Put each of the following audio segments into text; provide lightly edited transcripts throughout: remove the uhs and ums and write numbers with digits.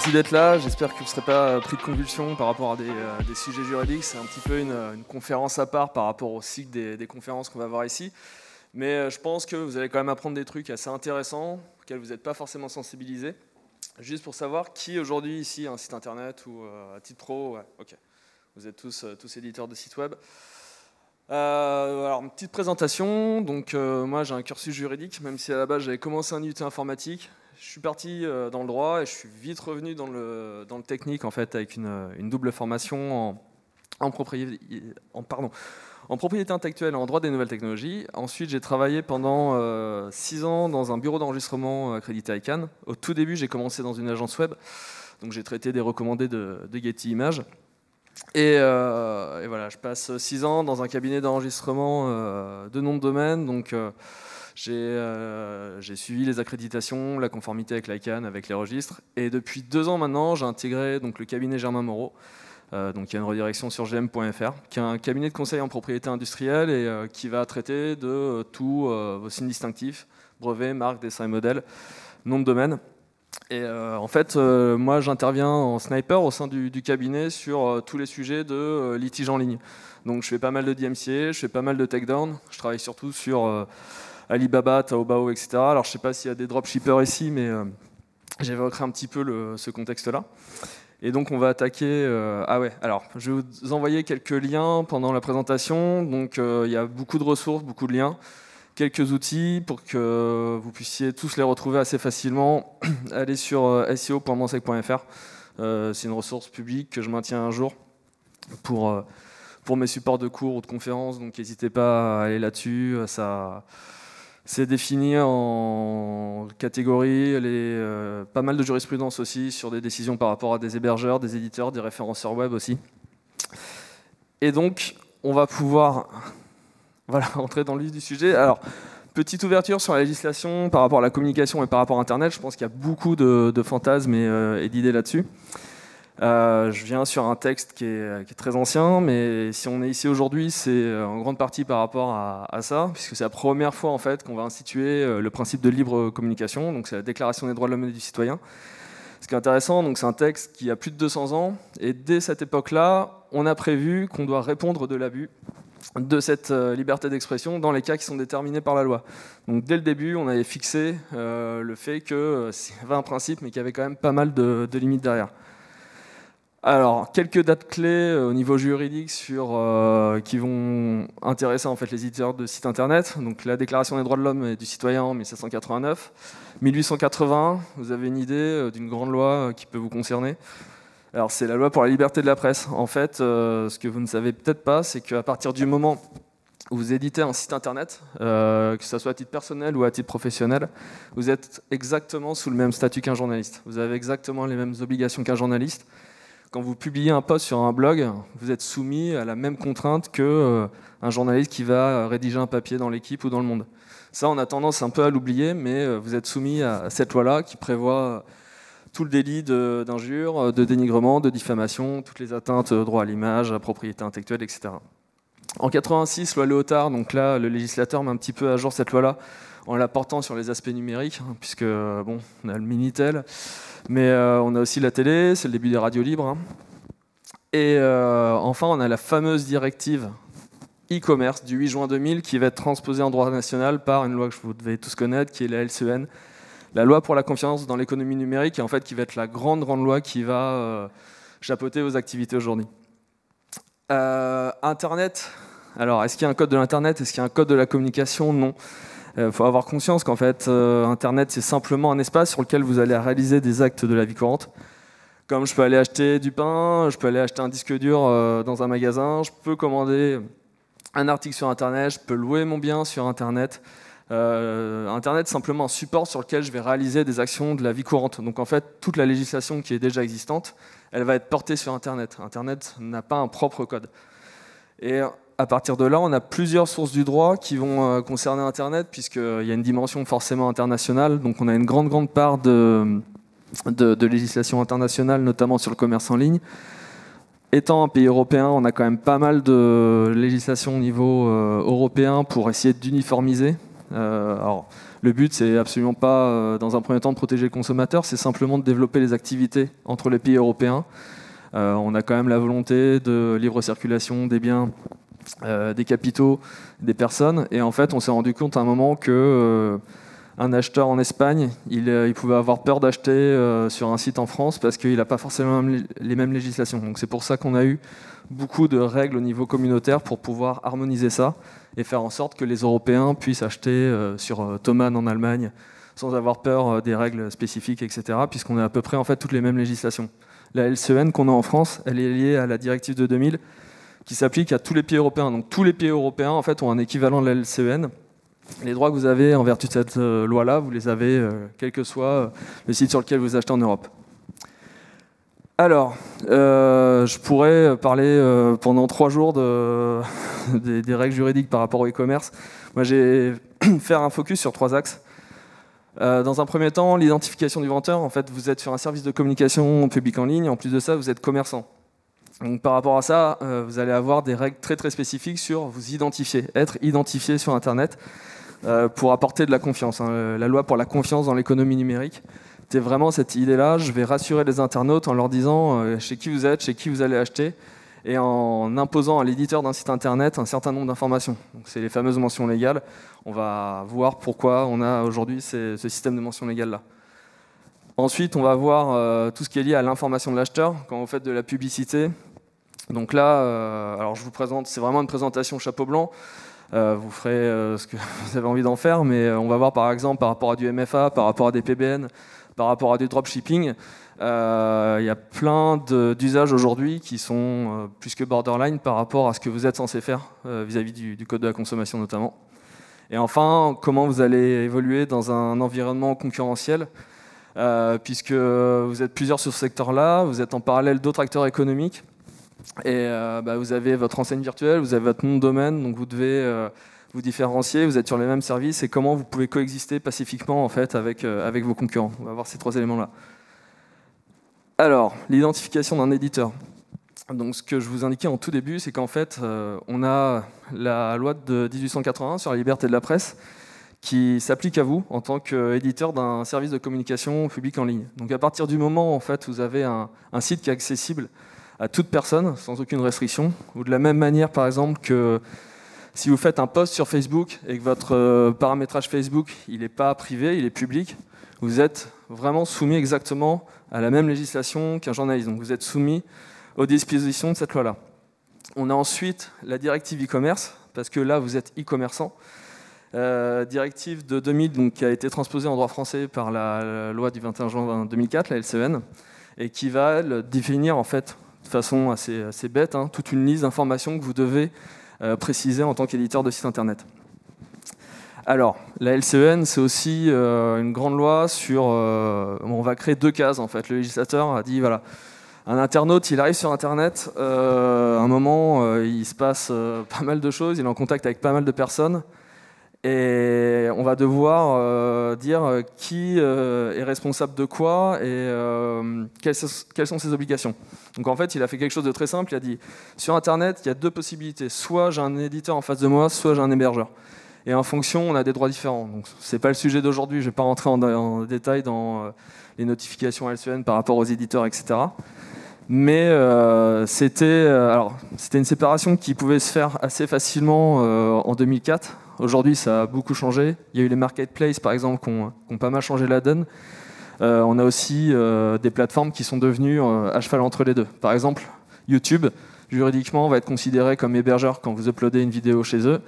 Merci d'être là, j'espère que vous ne serez pas pris de convulsions par rapport à des sujets juridiques. C'est un petit peu une conférence à part par rapport au cycle des conférences qu'on va voir ici. Mais je pense que vous allez quand même apprendre des trucs assez intéressants, auxquels vous n'êtes pas forcément sensibilisés. Juste pour savoir qui aujourd'hui ici a un site internet ou à titre pro, ouais, ok. Vous êtes tous éditeurs de sites web. Alors une petite présentation, donc moi j'ai un cursus juridique, même si à la base j'avais commencé un IUT informatique. Je suis parti dans le droit et je suis vite revenu dans le technique en fait, avec une double formation en propriété intellectuelle et en droit des nouvelles technologies. Ensuite j'ai travaillé pendant 6 ans dans un bureau d'enregistrement accrédité à Cannes. Au tout début j'ai commencé dans une agence web, donc j'ai traité des recommandés de Getty Images. Et voilà, je passe 6 ans dans un cabinet d'enregistrement de nom de domaine, donc j'ai suivi les accréditations, la conformité avec l'ICANN, avec les registres, et depuis 2 ans maintenant, j'ai intégré donc, le cabinet Germain Moreau, donc il y a une redirection sur gm.fr, qui est un cabinet de conseil en propriété industrielle et qui va traiter de tous vos signes distinctifs, brevets, marques, dessins et modèles, nom de domaine. Et en fait, moi j'interviens en sniper au sein du cabinet sur tous les sujets de litige en ligne. Donc je fais pas mal de DMCA, je fais pas mal de takedown, je travaille surtout sur Alibaba, Taobao, etc. Alors je sais pas s'il y a des dropshippers ici, mais j'évoquerai un petit peu ce contexte-là. Et donc on va attaquer... ah ouais, alors je vais vous envoyer quelques liens pendant la présentation. Donc il y a beaucoup de ressources, beaucoup de liens. Quelques outils pour que vous puissiez tous les retrouver assez facilement. Allez sur seo.mansec.fr. C'est une ressource publique que je maintiens un jour pour mes supports de cours ou de conférences, donc n'hésitez pas à aller là-dessus. C'est défini en catégories, pas mal de jurisprudence aussi sur des décisions par rapport à des hébergeurs, des éditeurs, des référenceurs web aussi. Et donc, on va pouvoir... Voilà, entrer dans le vif du sujet. Alors, petite ouverture sur la législation par rapport à la communication et par rapport à Internet. Je pense qu'il y a beaucoup de fantasmes et d'idées là-dessus. Je viens sur un texte qui est très ancien, mais si on est ici aujourd'hui, c'est en grande partie par rapport à ça, puisque c'est la première fois en fait, qu'on va instituer le principe de libre communication, donc c'est la Déclaration des droits de l'homme et du citoyen. Ce qui est intéressant, donc c'est un texte qui a plus de 200 ans, et dès cette époque-là, on a prévu qu'on doit répondre de l'abus de cette liberté d'expression dans les cas qui sont déterminés par la loi. Donc dès le début, on avait fixé le fait qu'il y avait un principe, mais qu'il y avait quand même pas mal de limites derrière. Alors, quelques dates clés au niveau juridique qui vont intéresser en fait, les éditeurs de sites internet. Donc la Déclaration des droits de l'homme et du citoyen en 1789. 1880, vous avez une idée d'une grande loi qui peut vous concerner. Alors c'est la loi pour la liberté de la presse. En fait, ce que vous ne savez peut-être pas, c'est qu'à partir du moment où vous éditez un site internet, que ce soit à titre personnel ou à titre professionnel, vous êtes exactement sous le même statut qu'un journaliste. Vous avez exactement les mêmes obligations qu'un journaliste. Quand vous publiez un post sur un blog, vous êtes soumis à la même contrainte qu'un journaliste qui va rédiger un papier dans l'Équipe ou dans Le Monde. Ça, on a tendance un peu à l'oublier, mais vous êtes soumis à cette loi-là qui prévoit tout le délit d'injure, de dénigrement, de diffamation, toutes les atteintes au droit à l'image, à la propriété intellectuelle, etc. En 86, loi Léotard, donc là, le législateur met un petit peu à jour cette loi-là en la portant sur les aspects numériques, puisque bon, on a le Minitel, mais on a aussi la télé, c'est le début des radios libres. Et enfin, on a la fameuse directive e-commerce du 8 juin 2000 qui va être transposée en droit national par une loi que vous devez tous connaître, qui est la LCEN, la loi pour la confiance dans l'économie numérique, et en fait qui va être la grande loi qui va chapeauter vos activités aujourd'hui. Internet, alors est-ce qu'il y a un code de l'Internet? Est-ce qu'il y a un code de la communication? Non. Il faut avoir conscience qu'en fait, Internet, c'est simplement un espace sur lequel vous allez réaliser des actes de la vie courante. Comme je peux aller acheter du pain, je peux aller acheter un disque dur dans un magasin, je peux commander un article sur Internet, je peux louer mon bien sur Internet. Internet, c'est simplement un support sur lequel je vais réaliser des actions de la vie courante. Donc en fait, toute la législation qui est déjà existante, elle va être portée sur Internet. Internet n'a pas un propre code. Et à partir de là, on a plusieurs sources du droit qui vont concerner Internet, puisqu'il y a une dimension forcément internationale. Donc on a une grande part de législation internationale, notamment sur le commerce en ligne. Étant un pays européen, on a quand même pas mal de législation au niveau européen pour essayer d'uniformiser Alors, le but, c'est absolument pas, dans un premier temps, de protéger le consommateur, c'est simplement de développer les activités entre les pays européens. On a quand même la volonté de libre circulation des biens, des capitaux, des personnes. Et en fait, on s'est rendu compte à un moment que un acheteur en Espagne, il pouvait avoir peur d'acheter sur un site en France parce qu'il n'a pas forcément les mêmes législations. Donc c'est pour ça qu'on a eu beaucoup de règles au niveau communautaire pour pouvoir harmoniser ça et faire en sorte que les Européens puissent acheter sur Thomann en Allemagne sans avoir peur des règles spécifiques, etc. puisqu'on a à peu près en fait toutes les mêmes législations. La LCEN qu'on a en France, elle est liée à la directive de 2000 qui s'applique à tous les pays européens. Donc tous les pays européens en fait ont un équivalent de la LCEN. Les droits que vous avez en vertu de cette loi-là, vous les avez quel que soit le site sur lequel vous achetez en Europe. Alors, je pourrais parler pendant 3 jours des règles juridiques par rapport au e-commerce. Moi, j'ai faire un focus sur 3 axes. Dans un premier temps, l'identification du vendeur. En fait, vous êtes sur un service de communication public en ligne. En plus de ça, vous êtes commerçant. Donc, par rapport à ça, vous allez avoir des règles très très spécifiques sur vous identifier, être identifié sur Internet pour apporter de la confiance. La loi pour la confiance dans l'économie numérique. C'est vraiment cette idée-là. Je vais rassurer les internautes en leur disant chez qui vous êtes, chez qui vous allez acheter, et en imposant à l'éditeur d'un site internet un certain nombre d'informations. Donc, c'est les fameuses mentions légales. On va voir pourquoi on a aujourd'hui ce système de mentions légales-là. Ensuite, on va voir tout ce qui est lié à l'information de l'acheteur quand vous faites de la publicité. Donc là, alors je vous présente, c'est vraiment une présentation chapeau blanc. Vous ferez ce que vous avez envie d'en faire, mais on va voir par exemple par rapport à du MFA, par rapport à des PBN, par rapport à du dropshipping. Il y a plein d'usages aujourd'hui qui sont plus que borderline par rapport à ce que vous êtes censé faire vis-à-vis du code de la consommation notamment. Et enfin, comment vous allez évoluer dans un environnement concurrentiel, puisque vous êtes plusieurs sur ce secteur-là, vous êtes en parallèle d'autres acteurs économiques, et vous avez votre enseigne virtuelle, vous avez votre nom de domaine, donc vous devez vous différencier, vous êtes sur les mêmes services, et comment vous pouvez coexister pacifiquement en fait, avec vos concurrents. On va voir ces 3 éléments-là. Alors, l'identification d'un éditeur. Donc, ce que je vous indiquais en tout début, c'est qu'en fait, on a la loi de 1881 sur la liberté de la presse qui s'applique à vous en tant qu'éditeur d'un service de communication public en ligne. Donc, à partir du moment où en fait, vous avez un site qui est accessible à toute personne, sans aucune restriction, ou de la même manière, par exemple, que si vous faites un post sur Facebook et que votre paramétrage Facebook, il n'est pas privé, il est public, vous êtes vraiment soumis exactement à la même législation qu'un journaliste. Donc, vous êtes soumis aux dispositions de cette loi-là. On a ensuite la directive e-commerce, parce que là, vous êtes e-commerçant. Directive de 2000, donc, qui a été transposée en droit français par la loi du 21 juin 2004, la LCEN, et qui va définir, en fait, de façon assez bête, toute une liste d'informations que vous devez préciser en tant qu'éditeur de site internet. Alors, la LCEN, c'est aussi une grande loi sur... on va créer 2 cases, en fait. Le législateur a dit, voilà, un internaute, il arrive sur Internet, à un moment, il se passe pas mal de choses, il est en contact avec pas mal de personnes, et on va devoir dire qui est responsable de quoi et quelles sont ses obligations. Donc en fait, il a fait quelque chose de très simple, il a dit, sur Internet, il y a 2 possibilités, soit j'ai un éditeur en face de moi, soit j'ai un hébergeur. Et en fonction, on a des droits différents. Donc c'est pas le sujet d'aujourd'hui, je ne vais pas rentrer en détail dans les notifications LCEN par rapport aux éditeurs, etc. Mais c'était une séparation qui pouvait se faire assez facilement en 2004. Aujourd'hui, ça a beaucoup changé. Il y a eu les marketplaces, par exemple, qui ont pas mal changé la donne. On a aussi des plateformes qui sont devenues à cheval entre les deux. Par exemple, YouTube, juridiquement, va être considéré comme hébergeur quand vous uploadez une vidéo chez eux.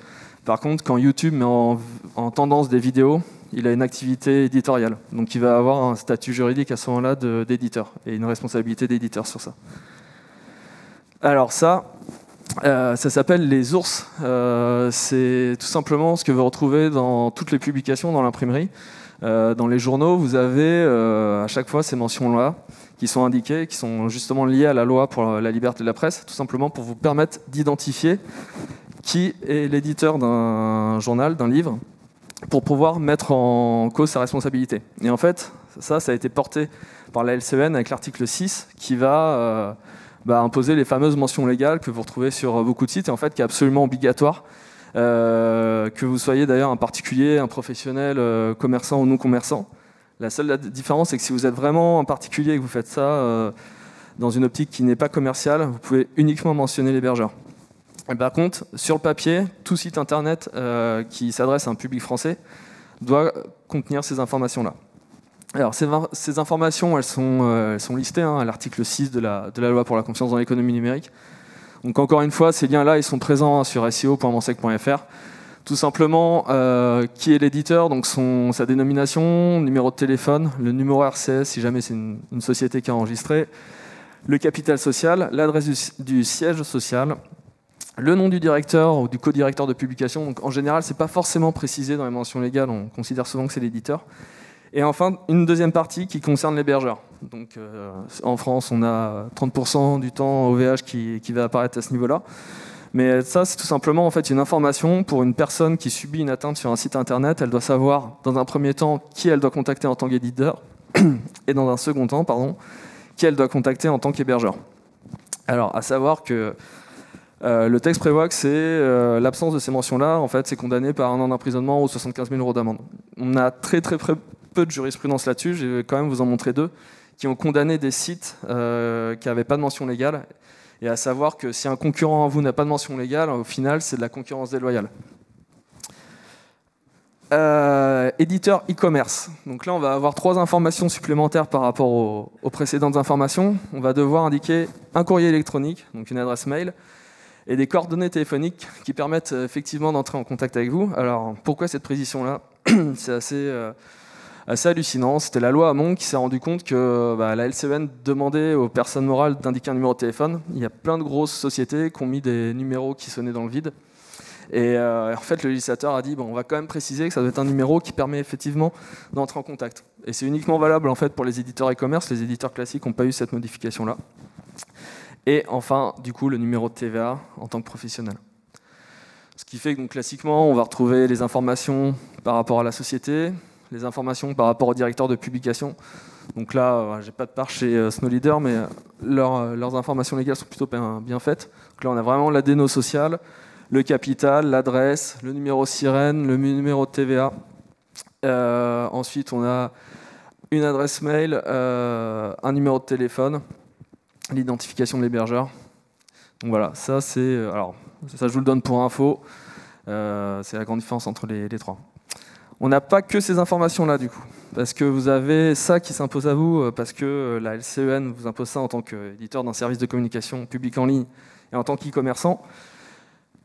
Par contre, quand YouTube met en tendance des vidéos, il a une activité éditoriale. Donc il va avoir un statut juridique à ce moment-là d'éditeur et une responsabilité d'éditeur sur ça. Alors ça s'appelle les ours. C'est tout simplement ce que vous retrouvez dans toutes les publications dans l'imprimerie. Dans les journaux, vous avez à chaque fois ces mentions-là qui sont indiquées, qui sont justement liées à la loi pour la liberté de la presse, tout simplement pour vous permettre d'identifier qui est l'éditeur d'un journal, d'un livre, pour pouvoir mettre en cause sa responsabilité. Et en fait, ça a été porté par la LCEN avec l'article 6 qui va imposer les fameuses mentions légales que vous retrouvez sur beaucoup de sites et en fait qui est absolument obligatoire que vous soyez d'ailleurs un particulier, un professionnel, commerçant ou non commerçant. La seule différence, c'est que si vous êtes vraiment un particulier et que vous faites ça dans une optique qui n'est pas commerciale, vous pouvez uniquement mentionner l'hébergeur. Par contre, sur le papier, tout site internet qui s'adresse à un public français doit contenir ces informations-là. Alors, ces informations, elles sont listées à l'article 6 de la loi pour la confiance dans l'économie numérique. Donc, encore une fois, ces liens-là, ils sont présents sur seo.mansec.fr. Tout simplement, qui est l'éditeur, donc sa dénomination, numéro de téléphone, le numéro RCS si jamais c'est une société qui a enregistré, le capital social, l'adresse du siège social, le nom du directeur ou du co-directeur de publication. Donc, en général, ce n'est pas forcément précisé dans les mentions légales, on considère souvent que c'est l'éditeur. Et enfin, une deuxième partie qui concerne l'hébergeur. Donc, en France, on a 30% du temps OVH qui va apparaître à ce niveau-là. Mais ça, c'est tout simplement en fait, une information pour une personne qui subit une atteinte sur un site internet. Elle doit savoir, dans un premier temps, qui elle doit contacter en tant qu'éditeur, et dans un second temps, qui elle doit contacter en tant qu'hébergeur. Alors, à savoir que le texte prévoit que c'est l'absence de ces mentions-là, en fait, c'est condamné par 1 an d'emprisonnement ou 75 000 € d'amende. On a très peu de jurisprudence là-dessus, je vais quand même vous en montrer 2, qui ont condamné des sites qui n'avaient pas de mention légale. Et à savoir que si un concurrent à vous n'a pas de mention légale, au final, c'est de la concurrence déloyale. Éditeur e-commerce. Donc là, on va avoir 3 informations supplémentaires par rapport aux précédentes informations. On va devoir indiquer un courrier électronique, donc une adresse mail, et des coordonnées téléphoniques qui permettent effectivement d'entrer en contact avec vous. Alors, pourquoi cette précision-là? C'est assez hallucinant. C'était la loi Hamon qui s'est rendu compte que la LCEN demandait aux personnes morales d'indiquer un numéro de téléphone. Il y a plein de grosses sociétés qui ont mis des numéros qui sonnaient dans le vide. Et en fait, le législateur a dit on va quand même préciser que ça doit être un numéro qui permet effectivement d'entrer en contact. Et c'est uniquement valable en fait pour les éditeurs e-commerce. Les éditeurs classiques n'ont pas eu cette modification-là. Et enfin, du coup, le numéro de TVA en tant que professionnel. Ce qui fait que donc, classiquement, on va retrouver les informations par rapport à la société, les informations par rapport au directeur de publication. Donc là, j'ai pas de part chez Snowleader, mais leurs informations légales sont plutôt bien faites. Donc là, on a vraiment la déno sociale, le capital, l'adresse, le numéro sirène, le numéro de TVA. Ensuite, on a une adresse mail, un numéro de téléphone, l'identification de l'hébergeur. Donc voilà, ça c'est... alors, ça je vous le donne pour info. C'est la grande différence entre les 3. On n'a pas que ces informations-là, du coup, parce que vous avez ça qui s'impose à vous, parce que la LCEN vous impose ça en tant qu'éditeur d'un service de communication public en ligne et en tant qu'e-commerçant.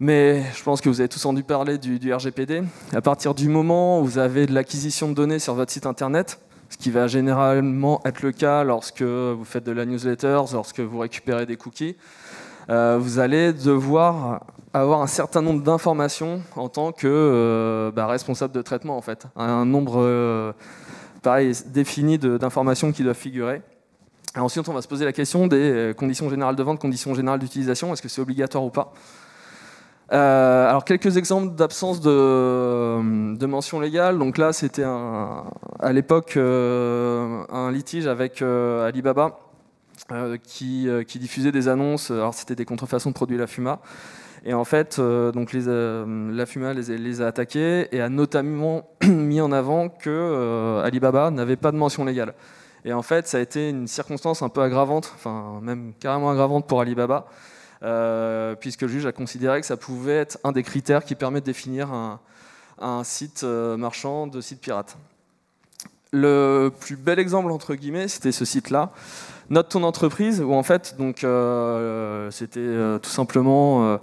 Mais je pense que vous avez tous entendu parler du RGPD. À partir du moment où vous avez de l'acquisition de données sur votre site internet, ce qui va généralement être le cas lorsque vous faites de la newsletter, lorsque vous récupérez des cookies, vous allez devoir avoir un certain nombre d'informations en tant que responsable de traitement, en fait. Un nombre défini d'informations qui doivent figurer. Et ensuite, on va se poser la question des conditions générales de vente, conditions générales d'utilisation. Est-ce que c'est obligatoire ou pas? Alors, quelques exemples d'absence de mention légale. Donc là, c'était à l'époque un litige avec Alibaba qui diffusait des annonces. Alors, c'était des contrefaçons de produits Lafuma. Et en fait, donc Lafuma les a attaqués et a notamment mis en avant que Alibaba n'avait pas de mention légale. Et en fait, ça a été une circonstance un peu aggravante, enfin même carrément aggravante pour Alibaba, puisque le juge a considéré que ça pouvait être un des critères qui permet de définir un site marchand de site pirate. Le plus bel exemple, entre guillemets, c'était ce site-là, Note ton entreprise, où en fait, donc, c'était tout simplement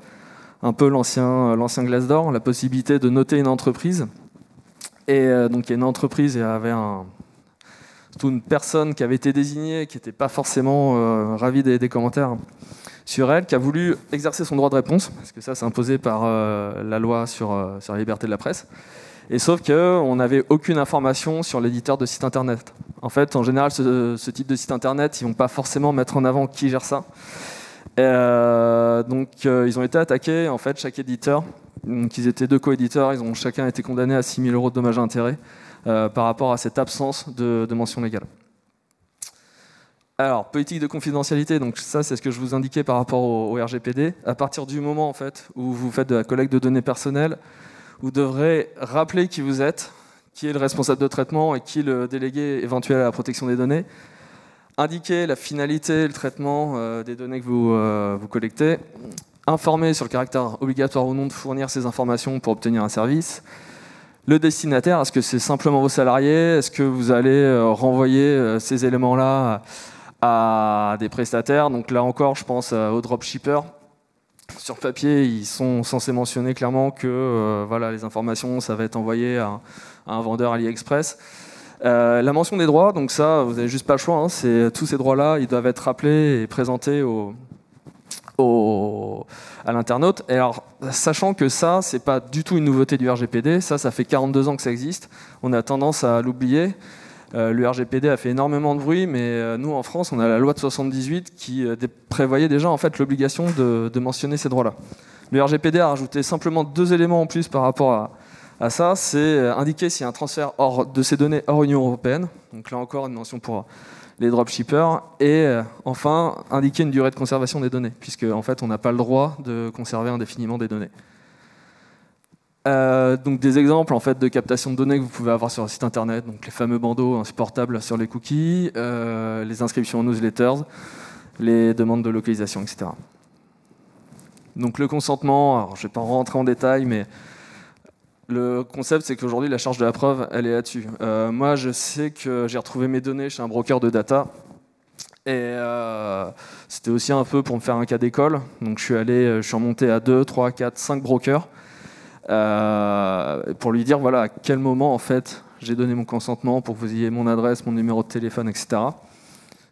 un peu l'ancien Glassdoor, la possibilité de noter une entreprise. Et donc, il y a une entreprise et avait une personne qui avait été désignée, qui n'était pas forcément ravie des commentaires sur elle, qui a voulu exercer son droit de réponse, parce que ça, c'est imposé par la loi sur la liberté de la presse. Et sauf qu'on n'avait aucune information sur l'éditeur de site internet. En fait, en général, ce type de site internet, ils ne vont pas forcément mettre en avant qui gère ça. Donc, ils ont été attaqués, en fait, chaque éditeur. Donc, ils étaient 2 co-éditeurs, ils ont chacun été condamnés à 6 000 € de dommages et intérêts par rapport à cette absence de mention légale. Alors, politique de confidentialité, donc ça c'est ce que je vous indiquais par rapport au RGPD. À partir du moment en fait, où vous faites de la collecte de données personnelles, vous devrez rappeler qui vous êtes, qui est le responsable de traitement et qui est le délégué éventuel à la protection des données. Indiquer la finalité et le traitement des données que vous collectez. Informer sur le caractère obligatoire ou non de fournir ces informations pour obtenir un service. Le destinataire, est-ce que c'est simplement vos salariés? Est-ce que vous allez renvoyer ces éléments-là à des prestataires? Donc là encore, je pense aux dropshippers. Sur papier, ils sont censés mentionner clairement que voilà, les informations, ça va être envoyé à un vendeur AliExpress. La mention des droits, donc ça, vous n'avez juste pas le choix. Hein, tous ces droits-là, ils doivent être rappelés et présentés à l'internaute. Et alors, sachant que ça, c'est pas du tout une nouveauté du RGPD, ça fait 42 ans que ça existe. On a tendance à l'oublier. Le RGPD a fait énormément de bruit, mais nous, en France, on a la loi de 78 qui prévoyait déjà en fait l'obligation de mentionner ces droits-là. Le RGPD a rajouté simplement 2 éléments en plus par rapport à ça. C'est indiquer s'il y a un transfert de ces données hors Union européenne. Donc là encore, une mention pour les dropshippers. Et enfin, indiquer une durée de conservation des données, puisque en fait, on n'a pas le droit de conserver indéfiniment des données. Donc des exemples en fait, de captation de données que vous pouvez avoir sur un site internet, donc les fameux bandeaux insupportables sur les cookies, les inscriptions aux newsletters, les demandes de localisation, etc. Donc le consentement, alors, je ne vais pas rentrer en détail, mais le concept c'est qu'aujourd'hui la charge de la preuve elle est là-dessus. Moi je sais que j'ai retrouvé mes données chez un broker de data, et c'était aussi un peu pour me faire un cas d'école, donc je suis remonté à 2, 3, 4, 5 brokers, pour lui dire voilà à quel moment en fait j'ai donné mon consentement pour que vous ayez mon adresse, mon numéro de téléphone, etc.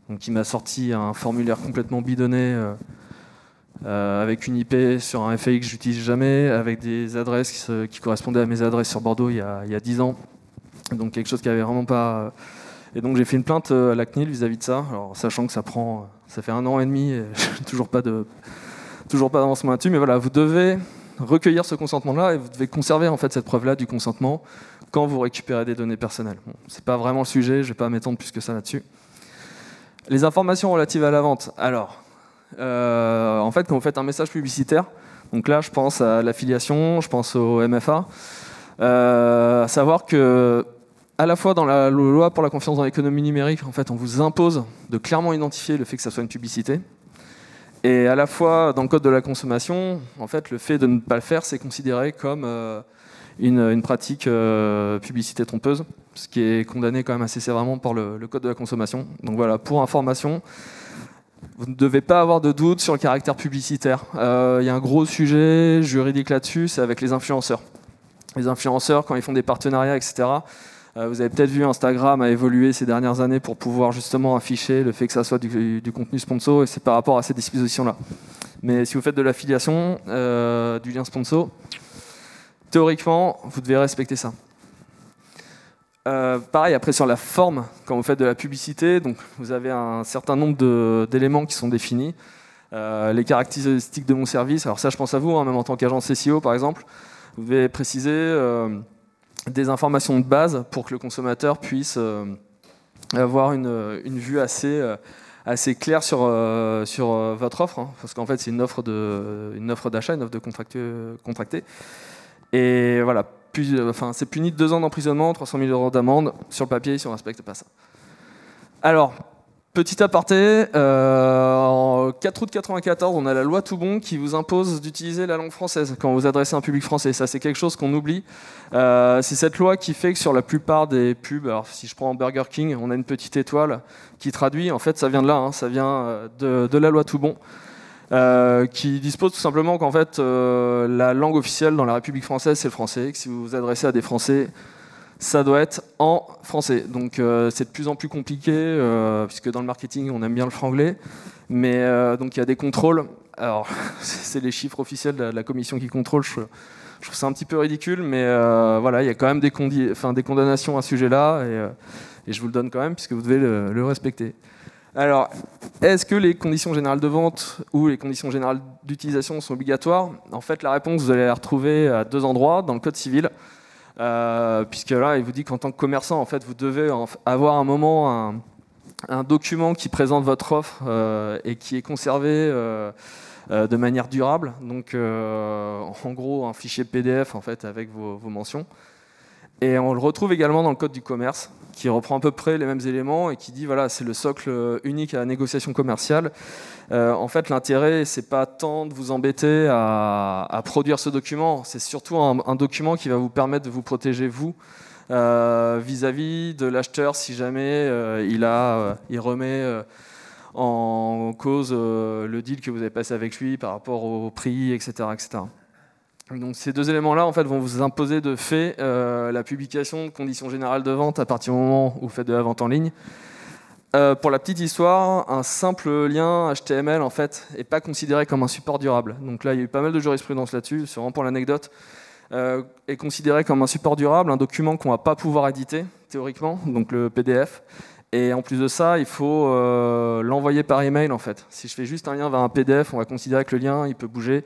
Donc il m'a sorti un formulaire complètement bidonné avec une IP sur un FAI que j'utilise jamais, avec des adresses qui correspondaient à mes adresses sur Bordeaux il y a 10 ans. Donc quelque chose qui avait vraiment pas. Et donc j'ai fait une plainte à la CNIL vis-à-vis de ça, alors sachant que ça fait 1 an et demi et toujours pas d'avancement là-dessus, mais voilà, vous devez recueillir ce consentement-là et vous devez conserver en fait cette preuve-là du consentement quand vous récupérez des données personnelles. Bon, c'est pas vraiment le sujet, je vais pas m'étendre plus que ça là-dessus. Les informations relatives à la vente. Alors, en fait, quand vous faites un message publicitaire, donc là, je pense à l'affiliation, je pense au MFA, savoir que à la fois dans la loi pour la confiance dans l'économie numérique, en fait, on vous impose de clairement identifier le fait que ça soit une publicité. Et à la fois, dans le code de la consommation, en fait, le fait de ne pas le faire, c'est considéré comme une pratique publicité trompeuse, ce qui est condamné quand même assez sévèrement par le code de la consommation. Donc voilà, pour information, vous ne devez pas avoir de doute sur le caractère publicitaire. Il y a un gros sujet juridique là-dessus, c'est avec les influenceurs. Les influenceurs, quand ils font des partenariats, etc., vous avez peut-être vu Instagram a évolué ces dernières années pour pouvoir justement afficher le fait que ça soit du contenu sponsor, et c'est par rapport à ces dispositions-là. Mais si vous faites de l'affiliation, du lien sponsor, théoriquement, vous devez respecter ça. Pareil, après sur la forme, quand vous faites de la publicité, donc vous avez un certain nombre d'éléments qui sont définis. Les caractéristiques de mon service, alors ça je pense à vous, hein, même en tant qu'agence SEO par exemple, vous devez préciser des informations de base pour que le consommateur puisse avoir une vue assez claire sur votre offre, hein, parce qu'en fait c'est une offre d'achat, une offre de contracter. Et voilà, c'est puni de 2 ans d'emprisonnement, 300 000 € d'amende sur le papier si on ne respecte pas ça. Alors, petit aparté, en 4 août 1994, on a la loi Toubon qui vous impose d'utiliser la langue française quand vous adressez à un public français. Ça, c'est quelque chose qu'on oublie. C'est cette loi qui fait que sur la plupart des pubs, alors si je prends Burger King, on a une petite étoile qui traduit. En fait, ça vient de là, hein, ça vient de la loi Toubon. Qui dispose tout simplement qu'en fait la langue officielle dans la République française c'est le français, que si vous vous adressez à des Français ça doit être en français. Donc c'est de plus en plus compliqué puisque dans le marketing on aime bien le franglais, mais donc il y a des contrôles. Alors c'est les chiffres officiels de la commission qui contrôle, je trouve ça un petit peu ridicule, mais voilà, il y a quand même des condamnations à ce sujet-là et je vous le donne quand même puisque vous devez le respecter. Alors, est-ce que les conditions générales de vente ou les conditions générales d'utilisation sont obligatoires? En fait, la réponse, vous allez la retrouver à 2 endroits, dans le Code civil, puisque là, il vous dit qu'en tant que commerçant, en fait, vous devez avoir un moment un document qui présente votre offre et qui est conservé de manière durable. Donc, en gros, un fichier PDF en fait, avec vos mentions. Et on le retrouve également dans le code du commerce, qui reprend à peu près les mêmes éléments et qui dit voilà, c'est le socle unique à la négociation commerciale. En fait, l'intérêt, c'est pas tant de vous embêter à produire ce document, c'est surtout un document qui va vous permettre de vous protéger, vous, vis-à-vis de l'acheteur, si jamais il remet en cause le deal que vous avez passé avec lui par rapport au prix, etc., etc. Donc ces deux éléments-là en fait, vont vous imposer de fait la publication de conditions générales de vente à partir du moment où vous faites de la vente en ligne. Pour la petite histoire, un simple lien HTML en fait, n'est pas considéré comme un support durable. Donc là, il y a eu pas mal de jurisprudence là-dessus, c'est vraiment pour l'anecdote. Est considéré comme un support durable, un document qu'on ne va pas pouvoir éditer, théoriquement, donc le PDF. Et en plus de ça, il faut l'envoyer par email en fait. Si je fais juste un lien vers un PDF, on va considérer que le lien il peut bouger.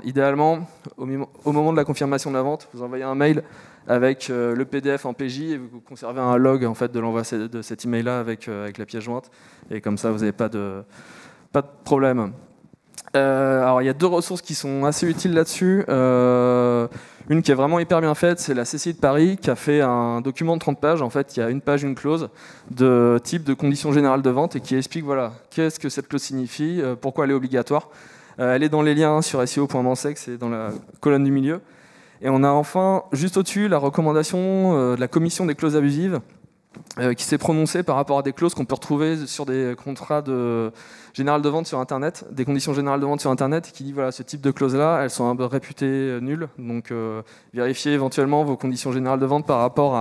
Idéalement, au moment de la confirmation de la vente, vous envoyez un mail avec le PDF en PJ et vous conservez un log en fait, de l'envoi de cet email-là avec la pièce jointe. Et comme ça, vous n'avez pas de problème. Alors, il y a deux ressources qui sont assez utiles là-dessus. Une qui est vraiment hyper bien faite, c'est la CCI de Paris qui a fait un document de 30 pages. En fait, il y a une page, une clause de type de conditions générales de vente et qui explique voilà, qu'est-ce que cette clause signifie, pourquoi elle est obligatoire. Elle est dans les liens sur SEO.mansec, c'est dans la colonne du milieu. Et on a enfin, juste au-dessus, la recommandation de la commission des clauses abusives qui s'est prononcée par rapport à des clauses qu'on peut retrouver sur des contrats général de vente sur Internet, des conditions générales de vente sur Internet, qui dit voilà, ce type de clauses-là, elles sont un peu réputées nulles, donc vérifiez éventuellement vos conditions générales de vente par rapport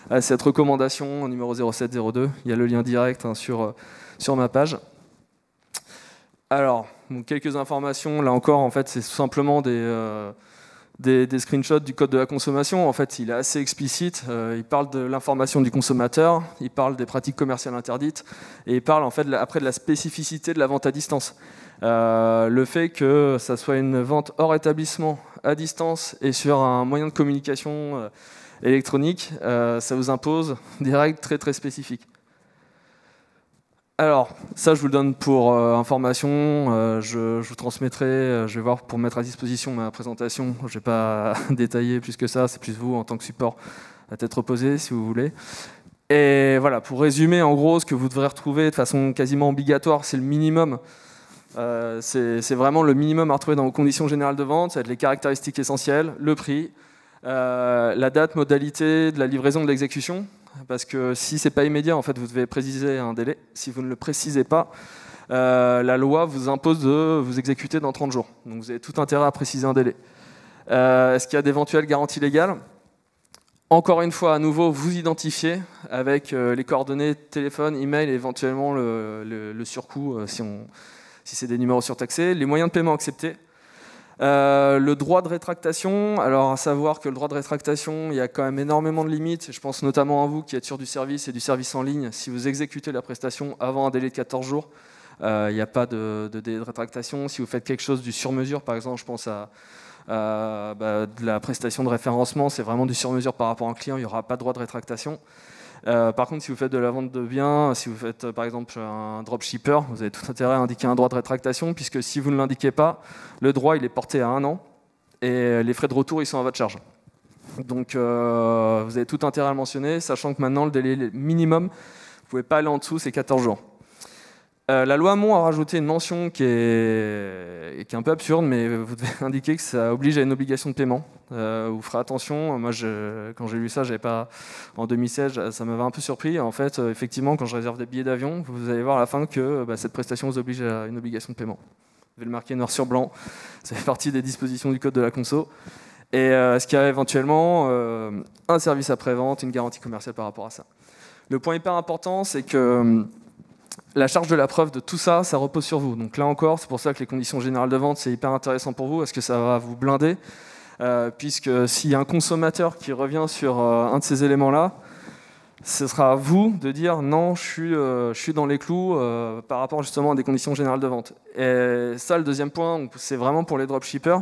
à cette recommandation numéro 0702. Il y a le lien direct hein, sur ma page. Alors, donc, quelques informations, là encore, en fait, c'est tout simplement des screenshots du code de la consommation. En fait, il est assez explicite. Il parle de l'information du consommateur, il parle des pratiques commerciales interdites, et il parle en fait après de la spécificité de la vente à distance. Le fait que ça soit une vente hors établissement, à distance et sur un moyen de communication électronique, ça vous impose des règles très très spécifiques. Alors, ça je vous le donne pour information, je vous transmettrai, je vais voir pour mettre à disposition ma présentation, je ne vais pas détailler plus que ça, c'est plus vous en tant que support à tête reposée si vous voulez. Et voilà, pour résumer en gros, ce que vous devrez retrouver de façon quasiment obligatoire, c'est le minimum, c'est vraiment le minimum à retrouver dans vos conditions générales de vente, ça va être les caractéristiques essentielles, le prix, la date, modalité de la livraison de l'exécution. Parce que si ce n'est pas immédiat, en fait, vous devez préciser un délai. Si vous ne le précisez pas, la loi vous impose de vous exécuter dans 30 jours. Donc vous avez tout intérêt à préciser un délai. Est-ce qu'il y a d'éventuelles garanties légales? Encore une fois, à nouveau, vous identifiez avec les coordonnées téléphone, email et éventuellement le surcoût si c'est des numéros surtaxés, les moyens de paiement acceptés. Le droit de rétractation, alors à savoir que le droit de rétractation, il y a quand même énormément de limites, je pense notamment à vous qui êtes sur du service et du service en ligne, si vous exécutez la prestation avant un délai de 14 jours, il n'y a pas de délai de rétractation. Si vous faites quelque chose du sur-mesure, par exemple, je pense à de la prestation de référencement, c'est vraiment du sur-mesure par rapport à un client, il n'y aura pas de droit de rétractation. Par contre, si vous faites de la vente de biens, si vous faites par exemple un dropshipper, vous avez tout intérêt à indiquer un droit de rétractation, puisque si vous ne l'indiquez pas, le droit il est porté à 1 an et les frais de retour ils sont à votre charge. Donc vous avez tout intérêt à le mentionner, sachant que maintenant le délai minimum, vous ne pouvez pas aller en dessous, c'est 14 jours. La loi Hamon a rajouté une mention qui est un peu absurde, mais vous devez indiquer que ça oblige à une obligation de paiement. Vous ferez attention, moi quand j'ai lu ça, en 2016, ça m'avait un peu surpris. En fait, effectivement, quand je réserve des billets d'avion, vous allez voir à la fin que cette prestation vous oblige à une obligation de paiement. Vous devez le marquer noir sur blanc, ça fait partie des dispositions du code de la conso. Et ce qu'il y a éventuellement, un service après-vente, une garantie commerciale par rapport à ça. Le point hyper important, c'est que la charge de la preuve de tout ça, ça repose sur vous. Donc là encore, c'est pour ça que les conditions générales de vente, c'est hyper intéressant pour vous, parce que ça va vous blinder, puisque s'il y a un consommateur qui revient sur un de ces éléments-là, ce sera à vous de dire non, je suis dans les clous par rapport justement à des conditions générales de vente. Et ça, le deuxième point, c'est vraiment pour les dropshippers.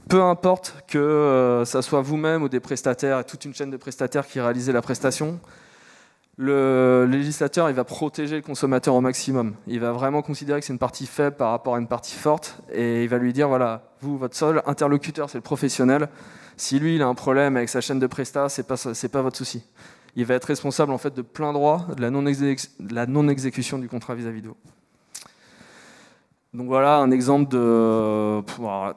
Peu importe que ça soit vous-même ou des prestataires, toute une chaîne de prestataires qui réalisent la prestation, le législateur il va protéger le consommateur au maximum. Il va vraiment considérer que c'est une partie faible par rapport à une partie forte et il va lui dire voilà, vous, votre seul interlocuteur, c'est le professionnel. Si lui, il a un problème avec sa chaîne de prestat, c'est pas votre souci. Il va être responsable en fait de plein droit de la non-exécution du contrat vis-à-vis de vous. Donc voilà un exemple de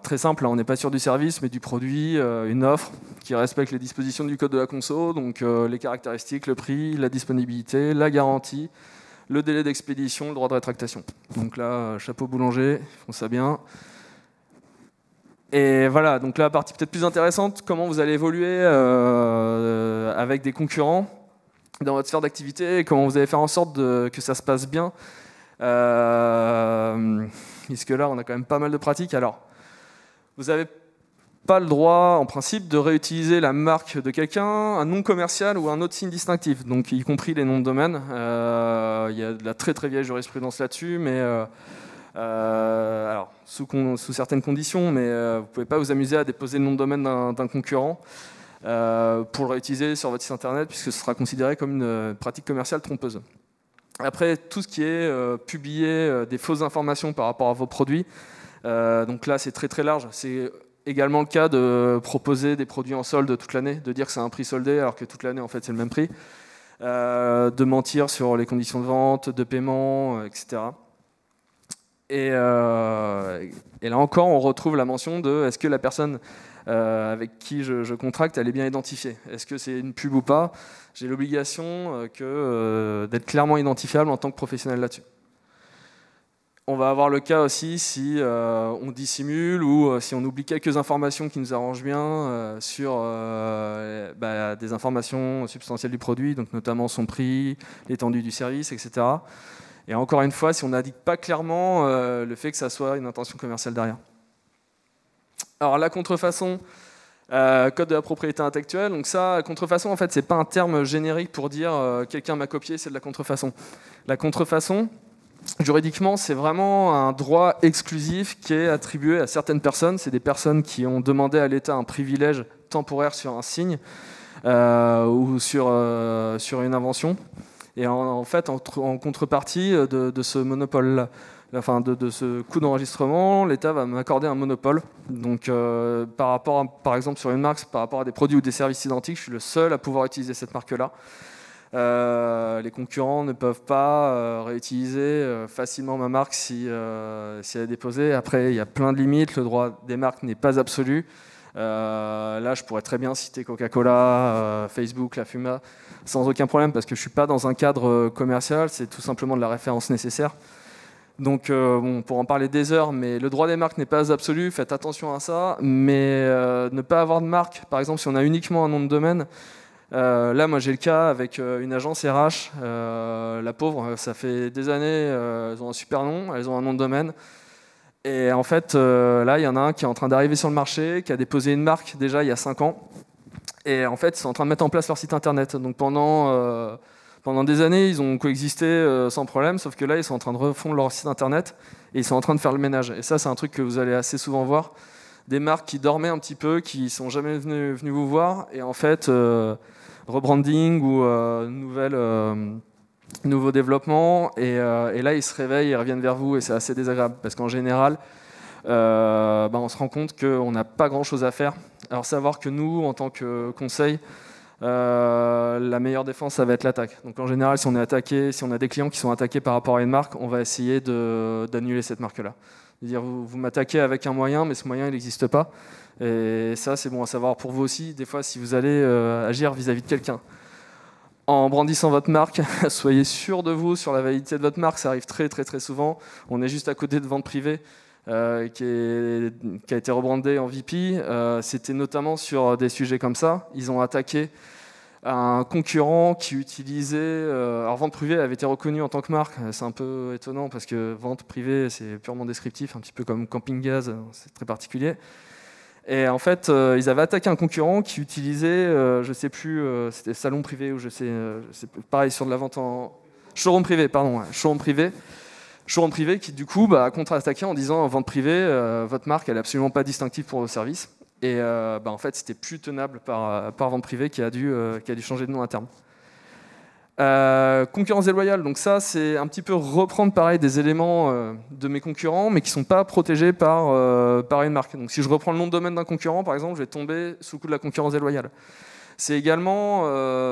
très simple, là, on n'est pas sur du service mais du produit, une offre qui respecte les dispositions du code de la conso, donc les caractéristiques, le prix, la disponibilité, la garantie, le délai d'expédition, le droit de rétractation. Donc là, chapeau boulanger, ils font ça bien. Et voilà, donc là, la partie peut-être plus intéressante, comment vous allez évoluer avec des concurrents dans votre sphère d'activité et comment vous allez faire en sorte que ça se passe bien. Puisque là, on a quand même pas mal de pratiques. Alors, vous n'avez pas le droit, en principe, de réutiliser la marque de quelqu'un, un nom commercial ou un autre signe distinctif, donc y compris les noms de domaine. Il y a de la très très vieille jurisprudence là-dessus, mais alors, sous certaines conditions, mais vous ne pouvez pas vous amuser à déposer le nom de domaine d'un concurrent pour le réutiliser sur votre site internet, puisque ce sera considéré comme une pratique commerciale trompeuse. Après, tout ce qui est publier des fausses informations par rapport à vos produits, donc là c'est très très large. C'est également le cas de proposer des produits en solde toute l'année, de dire que c'est un prix soldé alors que toute l'année en fait c'est le même prix, de mentir sur les conditions de vente, de paiement, etc. Et là encore, on retrouve la mention de est-ce que la personne avec qui je contracte, elle est bien identifiée. Est-ce que c'est une pub ou pas? J'ai l'obligation d'être clairement identifiable en tant que professionnel là-dessus. On va avoir le cas aussi si on dissimule ou si on oublie quelques informations qui nous arrangent bien sur des informations substantielles du produit, donc notamment son prix, l'étendue du service, etc. Et encore une fois, si on n'indique pas clairement le fait que ça soit une intention commerciale derrière. Alors la contrefaçon, code de la propriété intellectuelle, donc ça, contrefaçon, en fait, c'est pas un terme générique pour dire quelqu'un m'a copié, c'est de la contrefaçon. La contrefaçon, juridiquement, c'est vraiment un droit exclusif qui est attribué à certaines personnes. C'est des personnes qui ont demandé à l'État un privilège temporaire sur un signe ou sur une invention. Et en fait, en contrepartie de ce monopole-là, enfin de ce coût d'enregistrement, l'État va m'accorder un monopole. Donc, par rapport, par exemple, sur une marque, par rapport à des produits ou des services identiques, je suis le seul à pouvoir utiliser cette marque-là. Les concurrents ne peuvent pas réutiliser facilement ma marque si elle est déposée. Après, il y a plein de limites. Le droit des marques n'est pas absolu. Là, je pourrais très bien citer Coca-Cola, Facebook, la Fuma, sans aucun problème, parce que je ne suis pas dans un cadre commercial. C'est tout simplement de la référence nécessaire. Donc, on pourra en parler des heures, mais le droit des marques n'est pas absolu, faites attention à ça. Mais ne pas avoir de marque, par exemple, si on a uniquement un nom de domaine, là, moi, j'ai le cas avec une agence RH, la pauvre, ça fait des années, elles ont un super nom, elles ont un nom de domaine. Et en fait, là, il y en a un qui est en train d'arriver sur le marché, qui a déposé une marque déjà il y a 5 ans. Et en fait, ils sont en train de mettre en place leur site internet. Donc pendant des années, ils ont coexisté sans problème, sauf que là, ils sont en train de refondre leur site internet et ils sont en train de faire le ménage. Et ça, c'est un truc que vous allez assez souvent voir. Des marques qui dormaient un petit peu, qui ne sont jamais venues vous voir. Et en fait, rebranding ou nouveau développement. Et là, ils se réveillent, ils reviennent vers vous et c'est assez désagréable. Parce qu'en général, on se rend compte qu'on n'a pas grand-chose à faire. Alors savoir que nous, en tant que conseil, la meilleure défense, ça va être l'attaque. Donc en général, si on est attaqué, si on a des clients qui sont attaqués par rapport à une marque, on va essayer d'annuler cette marque-là. Dire vous m'attaquez avec un moyen, mais ce moyen, il n'existe pas. Et ça, c'est bon à savoir pour vous aussi. Des fois, si vous allez agir vis-à-vis de quelqu'un, en brandissant votre marque, soyez sûr de vous, sur la validité de votre marque. Ça arrive très très très souvent. On est juste à côté de vente privée. Qui a été rebrandé en VP, c'était notamment sur des sujets comme ça. Ils ont attaqué un concurrent qui utilisait... alors vente privée avait été reconnue en tant que marque, c'est un peu étonnant parce que vente privée c'est purement descriptif, un petit peu comme camping-gaz, c'est très particulier. Et en fait, ils avaient attaqué un concurrent qui utilisait, je sais plus, c'était salon privé ou je sais pareil sur de la vente en... Showroom privé, pardon, ouais, showroom privé. Showroom privé qui du coup a contre-attaqué en disant vente privée, votre marque elle est absolument pas distinctive pour vos services. Et en fait c'était plus tenable par vente privée qui a dû changer de nom à terme. Concurrence déloyale, donc ça c'est un petit peu reprendre pareil des éléments de mes concurrents mais qui ne sont pas protégés par une marque. Donc si je reprends le nom de domaine d'un concurrent par exemple, je vais tomber sous le coup de la concurrence déloyale. C'est également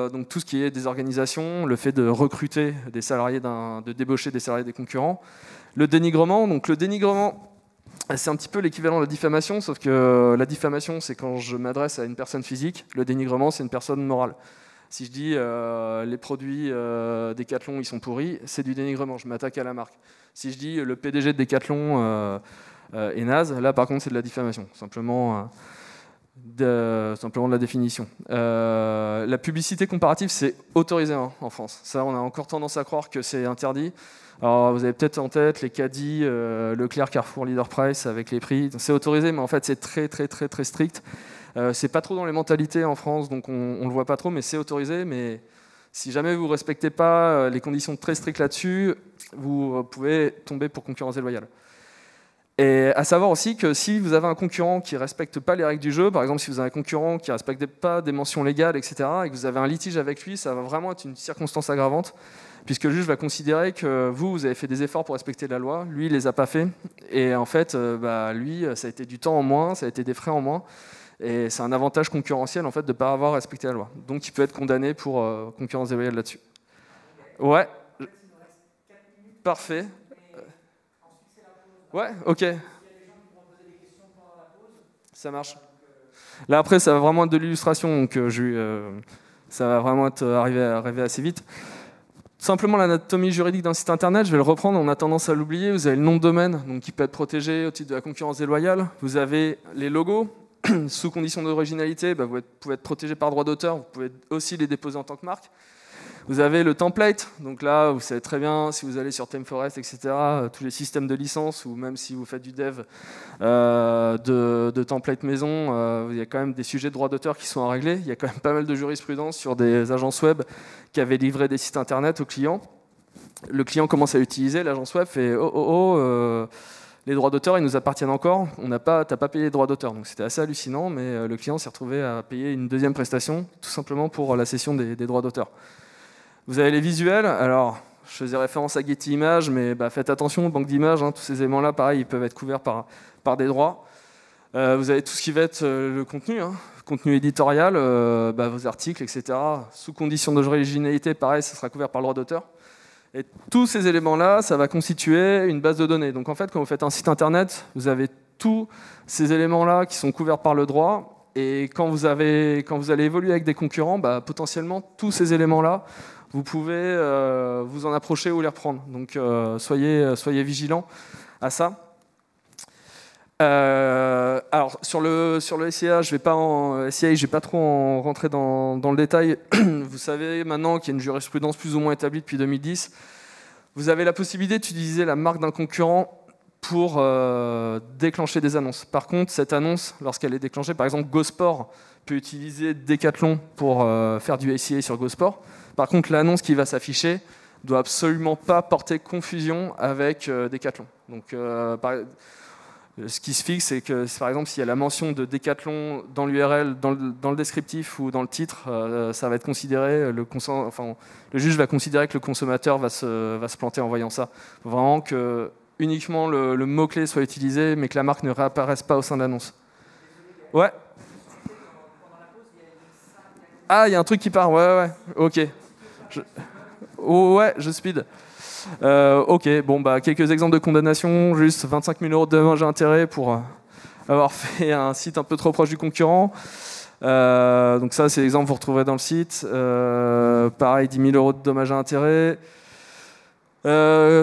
donc tout ce qui est des organisations, le fait de recruter des salariés, de débaucher des salariés des concurrents. Le dénigrement, donc le dénigrement c'est un petit peu l'équivalent de la diffamation, sauf que la diffamation c'est quand je m'adresse à une personne physique, le dénigrement c'est une personne morale. Si je dis les produits Decathlon ils sont pourris, c'est du dénigrement, je m'attaque à la marque. Si je dis le PDG de Decathlon est naze, là par contre c'est de la diffamation, simplement de la définition. La publicité comparative c'est autorisé en France. Ça on a encore tendance à croire que c'est interdit. Alors vous avez peut-être en tête les caddies, Leclerc, Carrefour, Leader Price avec les prix. C'est autorisé mais en fait c'est très strict. C'est pas trop dans les mentalités en France, donc on le voit pas trop, mais c'est autorisé. Mais si jamais vous respectez pas les conditions très strictes là-dessus, vous pouvez tomber pour concurrence déloyale. Et à savoir aussi que si vous avez un concurrent qui respecte pas les règles du jeu, par exemple si vous avez un concurrent qui respecte pas des mentions légales, etc., et que vous avez un litige avec lui, ça va vraiment être une circonstance aggravante, puisque le juge va considérer que vous avez fait des efforts pour respecter la loi, lui il les a pas fait, et en fait lui ça a été du temps en moins, ça a été des frais en moins. Et c'est un avantage concurrentiel en fait, de ne pas avoir respecté la loi. Donc il peut être condamné pour concurrence déloyale là-dessus. Ouais, parfait. Ouais, ok. Ça marche. Là après, ça va vraiment être de l'illustration, donc ça va vraiment être arriver assez vite. Simplement l'anatomie juridique d'un site internet, je vais le reprendre, on a tendance à l'oublier. Vous avez le nom de domaine, donc qui peut être protégé au titre de la concurrence déloyale. Vous avez les logos. Sous condition d'originalité, vous pouvez être protégé par droit d'auteur, vous pouvez aussi les déposer en tant que marque. Vous avez le template, donc là vous savez très bien si vous allez sur ThemeForest, etc., tous les systèmes de licence, ou même si vous faites du dev de template maison, il y a quand même des sujets de droit d'auteur qui sont à régler. Il y a quand même pas mal de jurisprudence sur des agences web qui avaient livré des sites internet aux clients. Le client commence à l'utiliser, l'agence web fait les droits d'auteur, ils nous appartiennent encore. T'as pas payé les droits d'auteur, donc c'était assez hallucinant. Mais le client s'est retrouvé à payer une deuxième prestation, tout simplement pour la cession des droits d'auteur. Vous avez les visuels. Alors, je faisais référence à Getty Images, mais faites attention aux banques d'images. Tous ces éléments-là, pareil, ils peuvent être couverts par des droits. Vous avez tout ce qui va être le contenu éditorial, vos articles, etc. Sous condition d'originalité, pareil, ça sera couvert par le droit d'auteur. Et tous ces éléments-là, ça va constituer une base de données. Donc en fait, quand vous faites un site internet, vous avez tous ces éléments-là qui sont couverts par le droit. Et quand vous allez évoluer avec des concurrents, potentiellement, tous ces éléments-là, vous pouvez vous en approcher ou les reprendre. Donc soyez vigilants à ça. Alors sur le SIA, je vais pas trop en rentrer dans le détail. Vous savez maintenant qu'il y a une jurisprudence plus ou moins établie depuis 2010. Vous avez la possibilité d'utiliser la marque d'un concurrent pour déclencher des annonces. Par contre, cette annonce, lorsqu'elle est déclenchée, par exemple GoSport peut utiliser Decathlon pour faire du SIA sur GoSport. Par contre, l'annonce qui va s'afficher doit absolument pas porter confusion avec Decathlon. Donc ce qui se fixe, c'est que, par exemple, s'il y a la mention de Decathlon dans l'URL, dans le descriptif ou dans le titre, ça va être considéré, le juge va considérer que le consommateur va se planter en voyant ça. Il faut vraiment que uniquement le mot-clé soit utilisé, mais que la marque ne réapparaisse pas au sein de l'annonce. Ouais. Ah, il y a un truc qui part, ouais, ok. Je speed. Ok, quelques exemples de condamnation, juste 25 000 € de dommages et intérêts pour avoir fait un site un peu trop proche du concurrent. Donc ça, c'est l'exemple que vous retrouverez dans le site. Pareil, 10 000 € de dommages et intérêts.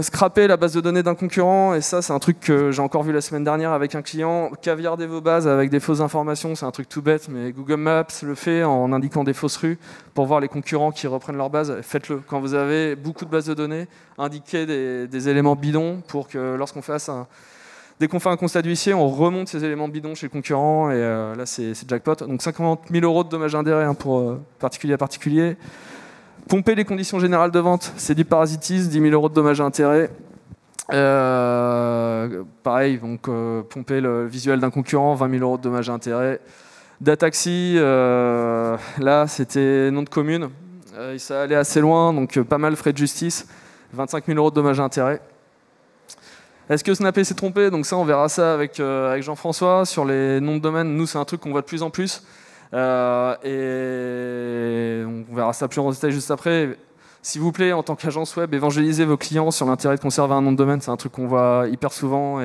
Scraper la base de données d'un concurrent, et ça c'est un truc que j'ai encore vu la semaine dernière avec un client. Caviarder vos bases avec des fausses informations, c'est un truc tout bête, mais Google Maps le fait en indiquant des fausses rues pour voir les concurrents qui reprennent leurs bases. Faites-le. Quand vous avez beaucoup de bases de données, indiquez des éléments bidons pour que lorsqu'on fasse dès qu'on fait un constat d'huissier, on remonte ces éléments bidons chez le concurrent, et là c'est jackpot. Donc 50 000 € de dommages et intérêts pour particulier à particulier. Pomper les conditions générales de vente, c'est du parasitisme, 10 000 € de dommages et intérêts. Pareil, donc pomper le visuel d'un concurrent, 20 000 € de dommages et intérêts. Dataxi, là c'était nom de commune. Ça allait assez loin, donc pas mal frais de justice, 25 000 € de dommages et intérêts. Est-ce que Snapé s'est trompé? Donc ça, on verra ça avec Jean-François. Sur les noms de domaine, nous, c'est un truc qu'on voit de plus en plus. Et on verra ça plus en détail juste après. S'il vous plaît, en tant qu'agence web, évangélisez vos clients sur l'intérêt de conserver un nom de domaine. C'est un truc qu'on voit hyper souvent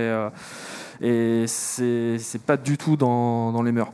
et c'est pas du tout dans les mœurs.